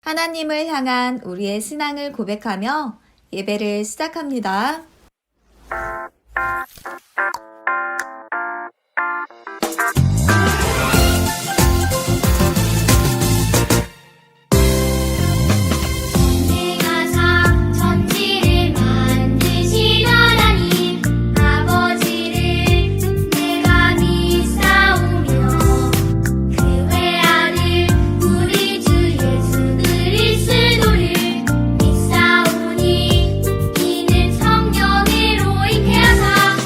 하나님을 향한 우리의 신앙을 고백하며 예배를 시작합니다. 성령으로 잉태하사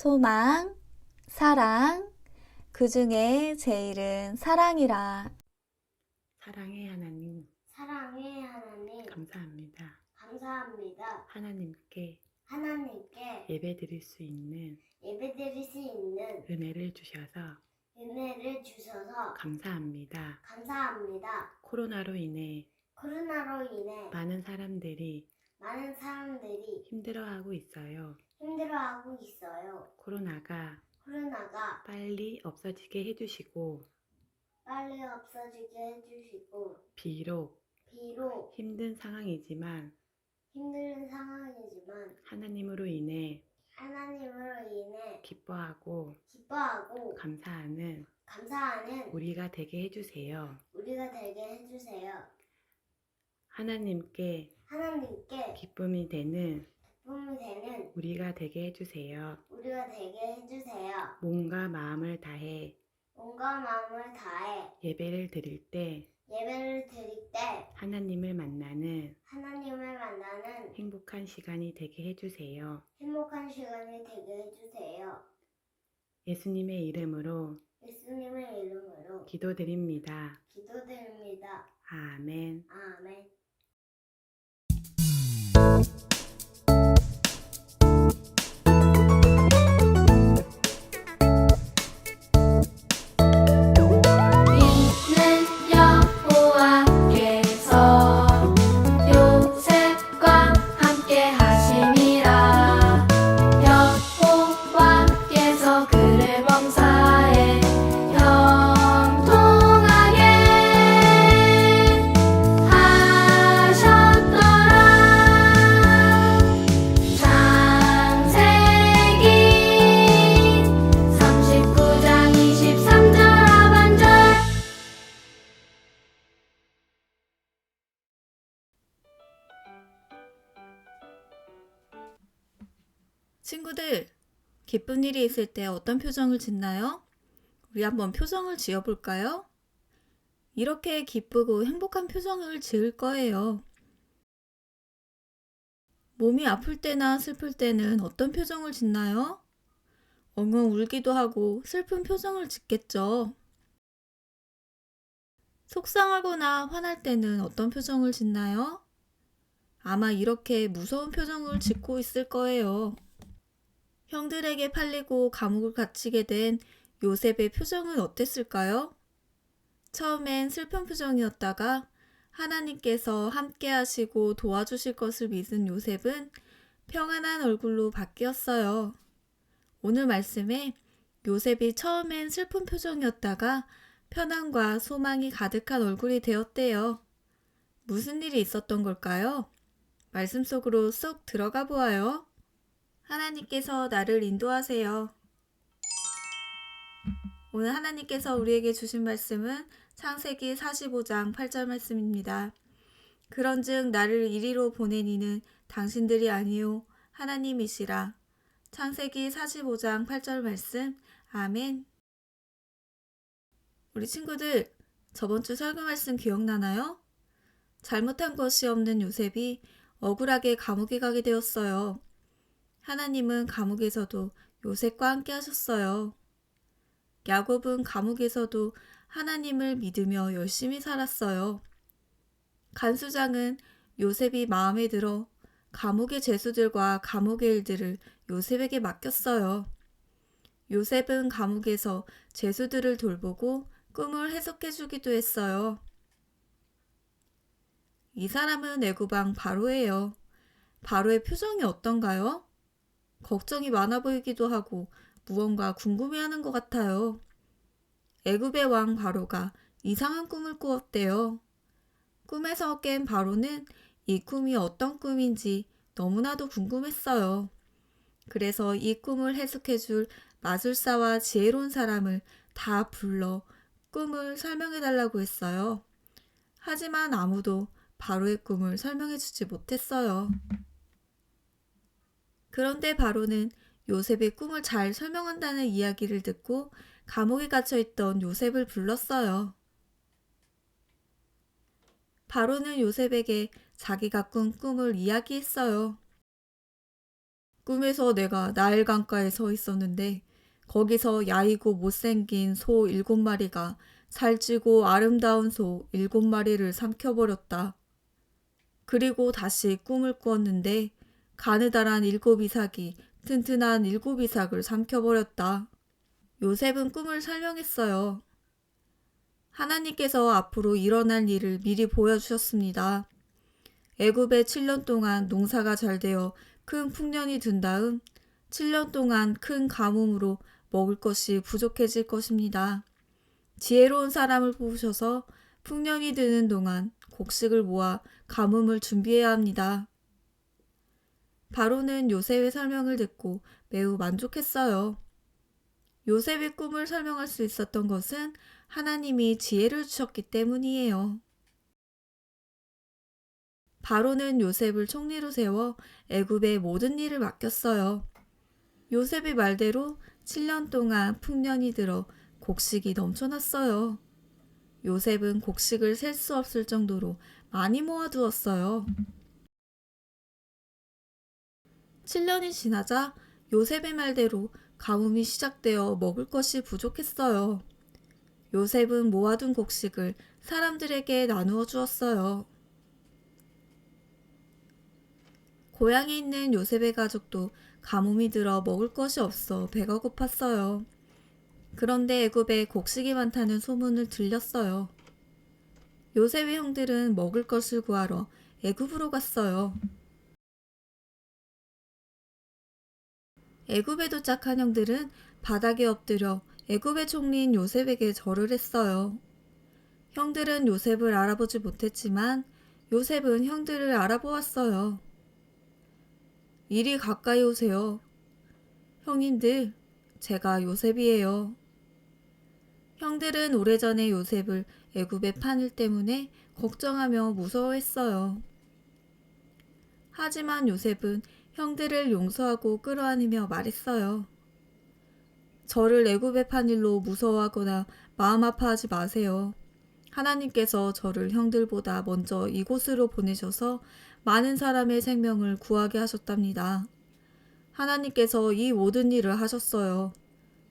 소망, 사랑, 그 중에 제일은 사랑이라. 사랑의 하나님, 사랑의 하나님, 감사합니다. 감사합니다. 하나님께 하나님께 예배드릴 수 있는 예배드릴 수 있는 은혜를 주셔서 은혜를 주셔서 감사합니다. 감사합니다. 코로나로 인해 코로나로 인해 많은 사람들이 많은 사람들이 힘들어하고 있어요. 힘들어하고 있어요. 코로나가 코로나가 빨리 없어지게 해주시고, 빨리 없어지게 해주시고, 비록 비록 힘든 상황이지만 힘든 상황이지만 하나님으로 인해 하나님으로 인해 기뻐하고 기뻐하고 감사하는 감사하는 우리가 되게 해주세요. 우리가 되게 해주세요. 하나님께 하나님께 기쁨이 되는 기쁨이 되는 우리가 되게 해주세요. 우리가 되게 해주세요. 몸과 마음을 다해 온갖 마음을 다해 예배를 드릴 때 예배를 드릴 때 하나님을 만나는 하나님을 만나는 행복한 시간이 되게 해주세요. 행복한 시간이 되게 해주세요. 예수님의 이름으로 예수님의 이름으로 기도드립니다. 기도드립니다. 아멘. 아멘. 있는 여호와께서 요셉과 함께 하심이라. 여호와께서 그를 범사에 형통하게 하셨더라. 창세기 39장 23절 하반절. 친구들, 기쁜 일이 있을 때 어떤 표정을 짓나요? 우리 한번 표정을 지어볼까요? 이렇게 기쁘고 행복한 표정을 지을 거예요. 몸이 아플 때나 슬플 때는 어떤 표정을 짓나요? 엉엉 울기도 하고 슬픈 표정을 짓겠죠. 속상하거나 화날 때는 어떤 표정을 짓나요? 아마 이렇게 무서운 표정을 짓고 있을 거예요. 형들에게 팔리고 감옥을 갇히게 된 요셉의 표정은 어땠을까요? 처음엔 슬픈 표정이었다가 하나님께서 함께 하시고 도와주실 것을 믿은 요셉은 평안한 얼굴로 바뀌었어요. 오늘 말씀에 요셉이 처음엔 슬픈 표정이었다가 편안과 소망이 가득한 얼굴이 되었대요. 무슨 일이 있었던 걸까요? 말씀 속으로 쏙 들어가 보아요. 하나님께서 나를 인도하세요. 오늘 하나님께서 우리에게 주신 말씀은 창세기 45장 8절 말씀입니다. 그런즉 나를 이리로 보낸 이는 당신들이 아니요 하나님이시라. 창세기 45장 8절 말씀. 아멘. 우리 친구들, 저번 주 설교 말씀 기억나나요? 잘못한 것이 없는 요셉이 억울하게 감옥에 가게 되었어요. 하나님은 감옥에서도 요셉과 함께 하셨어요. 야곱은 감옥에서도 하나님을 믿으며 열심히 살았어요. 간수장은 요셉이 마음에 들어 감옥의 죄수들과 감옥의 일들을 요셉에게 맡겼어요. 요셉은 감옥에서 죄수들을 돌보고 꿈을 해석해 주기도 했어요. 이 사람은 애굽왕 바로예요. 바로의 표정이 어떤가요? 걱정이 많아 보이기도 하고 무언가 궁금해하는 것 같아요. 애굽의 왕 바로가 이상한 꿈을 꾸었대요. 꿈에서 깬 바로는 이 꿈이 어떤 꿈인지 너무나도 궁금했어요. 그래서 이 꿈을 해석해줄 마술사와 지혜로운 사람을 다 불러 꿈을 설명해달라고 했어요. 하지만 아무도 바로의 꿈을 설명해주지 못했어요. 그런데 바로는 요셉의 꿈을 잘 설명한다는 이야기를 듣고 감옥에 갇혀있던 요셉을 불렀어요. 바로는 요셉에게 자기가 꾼 꿈을 이야기했어요. 꿈에서 내가 나일 강가에 서 있었는데 거기서 야이고 못생긴 소 7마리가 살찌고 아름다운 소 7마리를 삼켜버렸다. 그리고 다시 꿈을 꾸었는데 가느다란 7이삭이 튼튼한 7이삭을 삼켜버렸다. 요셉은 꿈을 설명했어요. 하나님께서 앞으로 일어날 일을 미리 보여주셨습니다. 애굽에 7년 동안 농사가 잘 되어 큰 풍년이 든 다음 7년 동안 큰 가뭄으로 먹을 것이 부족해질 것입니다. 지혜로운 사람을 뽑으셔서 풍년이 드는 동안 곡식을 모아 가뭄을 준비해야 합니다. 바로는 요셉의 설명을 듣고 매우 만족했어요. 요셉의 꿈을 설명할 수 있었던 것은 하나님이 지혜를 주셨기 때문이에요. 바로는 요셉을 총리로 세워 애굽의 모든 일을 맡겼어요. 요셉의 말대로 7년 동안 풍년이 들어 곡식이 넘쳐났어요. 요셉은 곡식을 셀 수 없을 정도로 많이 모아두었어요. 7년이 지나자 요셉의 말대로 가뭄이 시작되어 먹을 것이 부족했어요. 요셉은 모아둔 곡식을 사람들에게 나누어 주었어요. 고향에 있는 요셉의 가족도 가뭄이 들어 먹을 것이 없어 배가 고팠어요. 그런데 애굽에 곡식이 많다는 소문을 들렸어요. 요셉의 형들은 먹을 것을 구하러 애굽으로 갔어요. 애굽에 도착한 형들은 바닥에 엎드려 애굽의 총리인 요셉에게 절을 했어요. 형들은 요셉을 알아보지 못했지만 요셉은 형들을 알아보았어요. 이리 가까이 오세요. 형님들, 제가 요셉이에요. 형들은 오래전에 요셉을 애굽에 판 일 때문에 걱정하며 무서워했어요. 하지만 요셉은 형들을 용서하고 끌어안으며 말했어요. 저를 애굽에 판 일로 무서워하거나 마음 아파하지 마세요. 하나님께서 저를 형들보다 먼저 이곳으로 보내셔서 많은 사람의 생명을 구하게 하셨답니다. 하나님께서 이 모든 일을 하셨어요.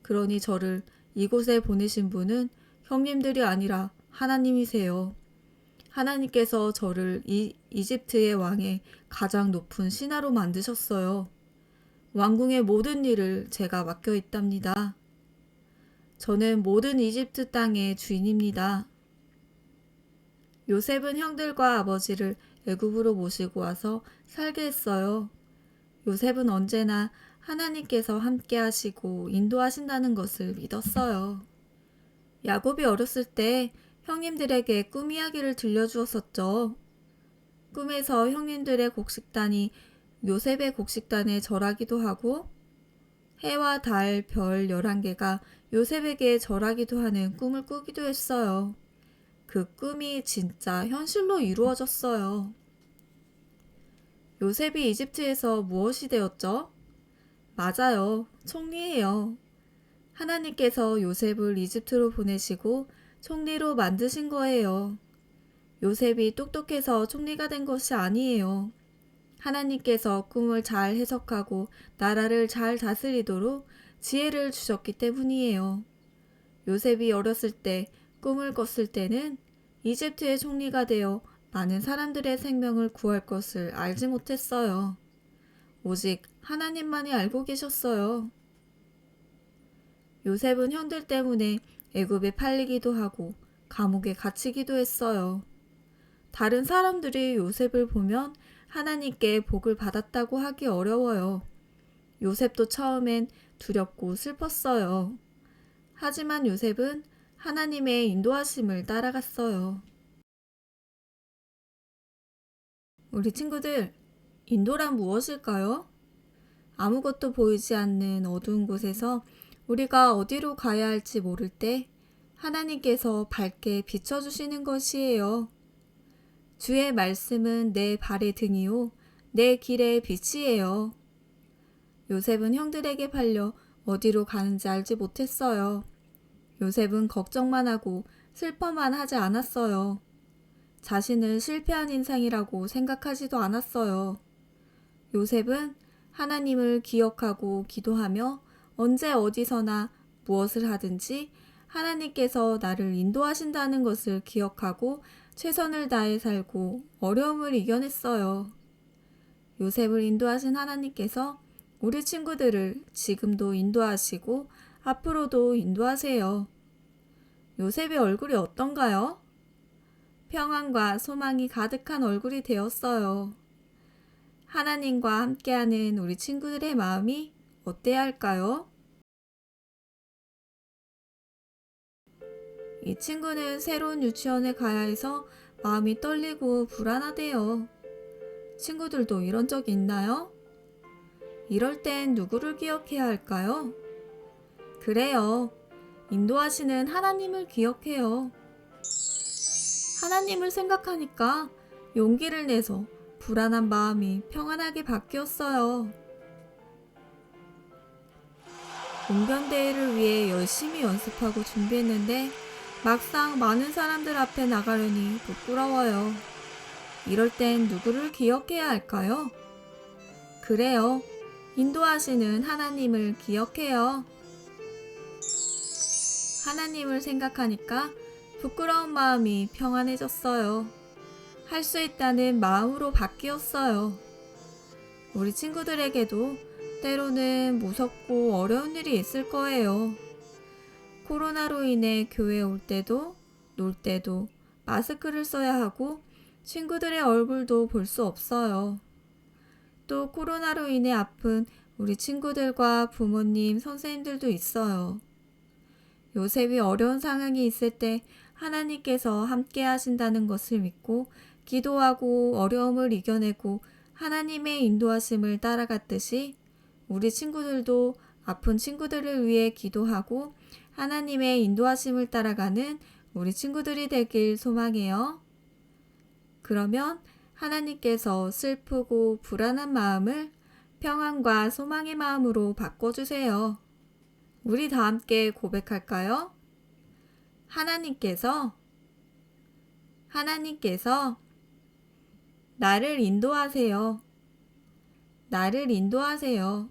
그러니 저를 이곳에 보내신 분은 형님들이 아니라 하나님이세요. 하나님께서 저를 이집트의 왕의 가장 높은 신하로 만드셨어요. 왕궁의 모든 일을 제가 맡겨 있답니다. 저는 모든 이집트 땅의 주인입니다. 요셉은 형들과 아버지를 애굽으로 모시고 와서 살게 했어요. 요셉은 언제나 하나님께서 함께 하시고 인도하신다는 것을 믿었어요. 야곱이 어렸을 때 형님들에게 꿈 이야기를 들려주었었죠. 꿈에서 형님들의 곡식단이 요셉의 곡식단에 절하기도 하고 해와 달, 별 11개가 요셉에게 절하기도 하는 꿈을 꾸기도 했어요. 그 꿈이 진짜 현실로 이루어졌어요. 요셉이 이집트에서 무엇이 되었죠? 맞아요. 총리예요. 하나님께서 요셉을 이집트로 보내시고 총리로 만드신 거예요. 요셉이 똑똑해서 총리가 된 것이 아니에요. 하나님께서 꿈을 잘 해석하고 나라를 잘 다스리도록 지혜를 주셨기 때문이에요. 요셉이 어렸을 때 꿈을 꿨을 때는 이집트의 총리가 되어 많은 사람들의 생명을 구할 것을 알지 못했어요. 오직 하나님만이 알고 계셨어요. 요셉은 형들 때문에 애굽에 팔리기도 하고 감옥에 갇히기도 했어요. 다른 사람들이 요셉을 보면 하나님께 복을 받았다고 하기 어려워요. 요셉도 처음엔 두렵고 슬펐어요. 하지만 요셉은 하나님의 인도하심을 따라갔어요. 우리 친구들, 인도란 무엇일까요? 아무것도 보이지 않는 어두운 곳에서 우리가 어디로 가야 할지 모를 때 하나님께서 밝게 비춰주시는 것이에요. 주의 말씀은 내 발의 등이요 내 길의 빛이에요. 요셉은 형들에게 팔려 어디로 가는지 알지 못했어요. 요셉은 걱정만 하고 슬퍼만 하지 않았어요. 자신을 실패한 인상이라고 생각하지도 않았어요. 요셉은 하나님을 기억하고 기도하며 언제 어디서나 무엇을 하든지 하나님께서 나를 인도하신다는 것을 기억하고 최선을 다해 살고 어려움을 이겨냈어요. 요셉을 인도하신 하나님께서 우리 친구들을 지금도 인도하시고 앞으로도 인도하세요. 요셉의 얼굴이 어떤가요? 평안과 소망이 가득한 얼굴이 되었어요. 하나님과 함께하는 우리 친구들의 마음이 어때야 할까요? 이 친구는 새로운 유치원에 가야 해서 마음이 떨리고 불안하대요. 친구들도 이런 적 있나요? 이럴 땐 누구를 기억해야 할까요? 그래요. 인도하시는 하나님을 기억해요. 하나님을 생각하니까 용기를 내서 불안한 마음이 평안하게 바뀌었어요. 공견대회를 위해 열심히 연습하고 준비했는데 막상 많은 사람들 앞에 나가려니 부끄러워요. 이럴 땐 누구를 기억해야 할까요? 그래요. 인도하시는 하나님을 기억해요. 하나님을 생각하니까 부끄러운 마음이 평안해졌어요. 할 수 있다는 마음으로 바뀌었어요. 우리 친구들에게도 때로는 무섭고 어려운 일이 있을 거예요. 코로나로 인해 교회에 올 때도 놀 때도 마스크를 써야 하고 친구들의 얼굴도 볼 수 없어요. 또 코로나로 인해 아픈 우리 친구들과 부모님, 선생님들도 있어요. 요셉이 어려운 상황이 있을 때 하나님께서 함께 하신다는 것을 믿고 기도하고 어려움을 이겨내고 하나님의 인도하심을 따라갔듯이 우리 친구들도 아픈 친구들을 위해 기도하고 하나님의 인도하심을 따라가는 우리 친구들이 되길 소망해요. 그러면 하나님께서 슬프고 불안한 마음을 평안과 소망의 마음으로 바꿔주세요. 우리 다 함께 고백할까요? 하나님께서 나를 인도하세요. 나를 인도하세요.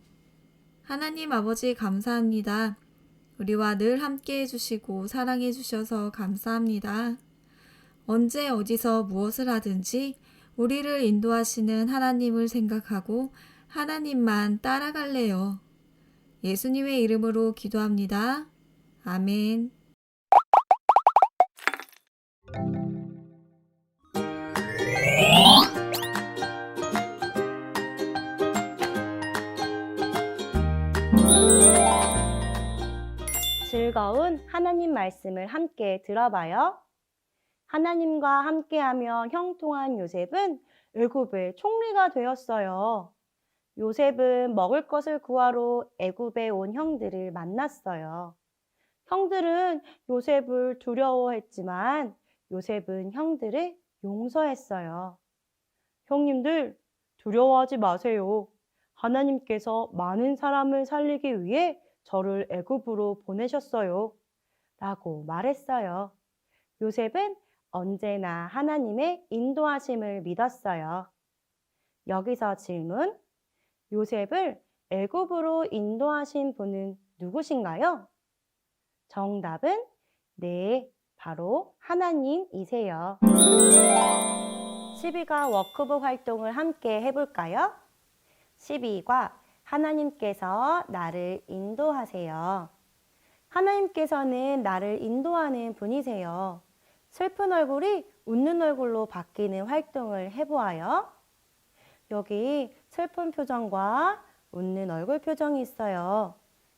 하나님 아버지 감사합니다. 우리와 늘 함께 해주시고 사랑해 주셔서 감사합니다. 언제 어디서 무엇을 하든지 우리를 인도하시는 하나님을 생각하고 하나님만 따라갈래요. 예수님의 이름으로 기도합니다. 아멘. 즐거운 하나님 말씀을 함께 들어봐요. 하나님과 함께하며 형통한 요셉은 애굽의 총리가 되었어요. 요셉은 먹을 것을 구하러 애굽에 온 형들을 만났어요. 형들은 요셉을 두려워했지만 요셉은 형들을 용서했어요. 형님들, 두려워하지 마세요. 하나님께서 많은 사람을 살리기 위해 저를 애굽으로 보내셨어요. 라고 말했어요. 요셉은 언제나 하나님의 인도하심을 믿었어요. 여기서 질문. 요셉을 애굽으로 인도하신 분은 누구신가요? 정답은 네, 바로 하나님이세요. 12과 워크북 활동을 함께 해볼까요? 12과 하나님께서 나를 인도하세요. 하나님께서는 나를 인도하는 분이세요. 슬픈 얼굴이 웃는 얼굴로 바뀌는 활동을 해보아요. 여기 슬픈 표정과 웃는 얼굴 표정이 있어요.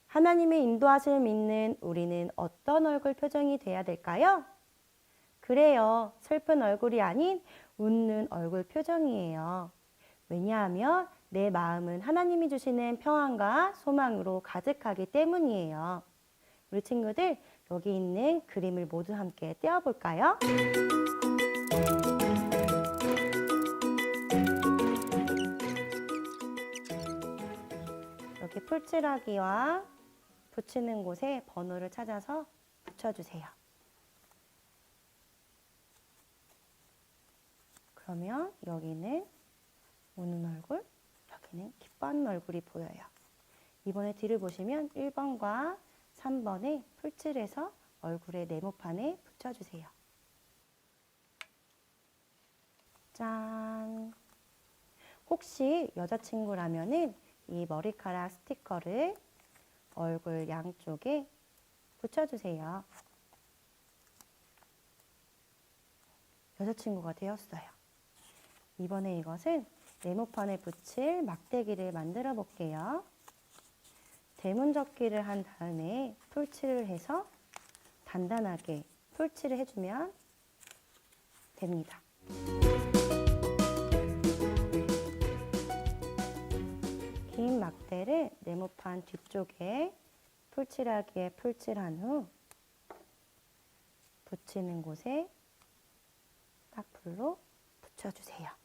하나님의 인도하심을 믿는 우리는 어떤 얼굴 표정이 돼야 될까요? 그래요. 슬픈 얼굴이 아닌 웃는 얼굴 표정이에요. 왜냐하면 내 마음은 하나님이 주시는 평안과 소망으로 가득하기 때문이에요. 우리 친구들, 여기 있는 그림을 모두 함께 떼어볼까요? 여기 풀칠하기와 붙이는 곳에 번호를 찾아서 붙여주세요. 그러면 여기는 우는 얼굴, 여기는 이렇게는 기뻐하는 얼굴이 보여요. 이번에 뒤를 보시면 1번과 3번에 풀칠해서 얼굴의 네모판에 붙여주세요. 짠! 혹시 여자친구라면은 이 머리카락 스티커를 얼굴 양쪽에 붙여주세요. 여자친구가 되었어요. 이번에 이것은 네모판에 붙일 막대기를 만들어 볼게요. 대문접기를 한 다음에 풀칠을 해서 단단하게 풀칠을 해주면 됩니다. 긴 막대를 네모판 뒤쪽에 풀칠하기에 풀칠한 후 붙이는 곳에 딱풀로 붙여주세요.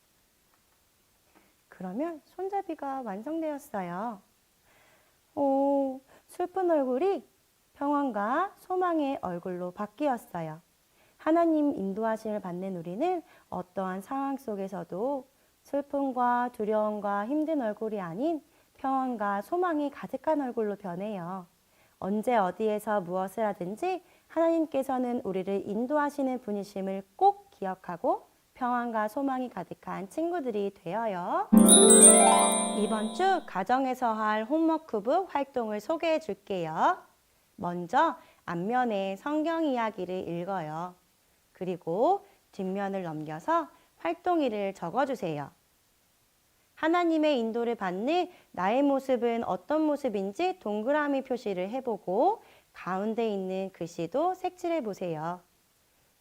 그러면 손잡이가 완성되었어요. 오, 슬픈 얼굴이 평안과 소망의 얼굴로 바뀌었어요. 하나님 인도하심을 받는 우리는 어떠한 상황 속에서도 슬픔과 두려움과 힘든 얼굴이 아닌 평안과 소망이 가득한 얼굴로 변해요. 언제 어디에서 무엇을 하든지 하나님께서는 우리를 인도하시는 분이심을 꼭 기억하고 평안과 소망이 가득한 친구들이 되어요. 이번 주 가정에서 할 홈워크북 활동을 소개해 줄게요. 먼저 앞면에 성경 이야기를 읽어요. 그리고 뒷면을 넘겨서 활동일을 적어주세요. 하나님의 인도를 받는 나의 모습은 어떤 모습인지 동그라미 표시를 해보고 가운데 있는 글씨도 색칠해 보세요.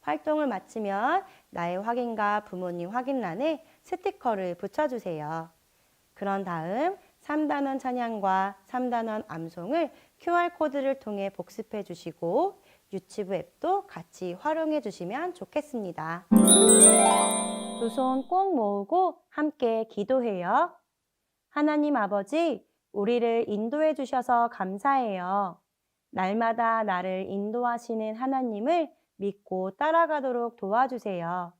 활동을 마치면 나의 확인과 부모님 확인란에 스티커를 붙여주세요. 그런 다음 3단원 찬양과 3단원 암송을 QR코드를 통해 복습해 주시고 유치부 앱도 같이 활용해 주시면 좋겠습니다. 두 손 꼭 모으고 함께 기도해요. 하나님 아버지, 우리를 인도해 주셔서 감사해요. 날마다 나를 인도하시는 하나님을 믿고 따라가도록 도와주세요.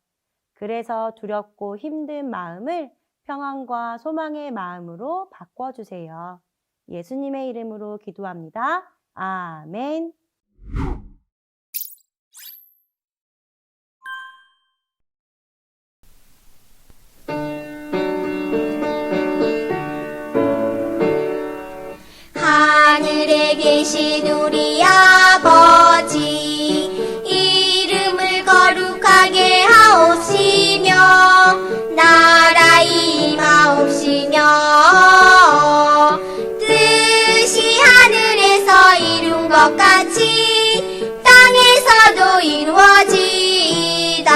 그래서 두렵고 힘든 마음을 평안과 소망의 마음으로 바꿔주세요. 예수님의 이름으로 기도합니다. 아멘. 하늘에 계신 우리 아버지 이름을 거룩하게 하옵시며 나라 임하옵시며 뜻이 하늘에서 이룬 것 같이 땅에서도 이루어지이다.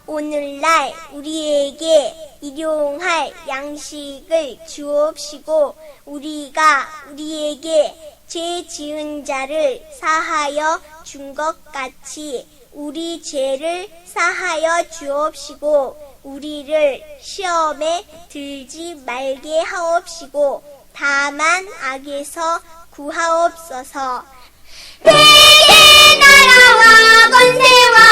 오늘날 우리에게 일용할 양식을 주옵시고 우리가 우리에게 죄 지은 자를 사하여 준 것 같이 우리 죄를 사하여 주옵시고 우리를 시험에 들지 말게 하옵시고 다만 악에서 구하옵소서. 대개 나라와 권세와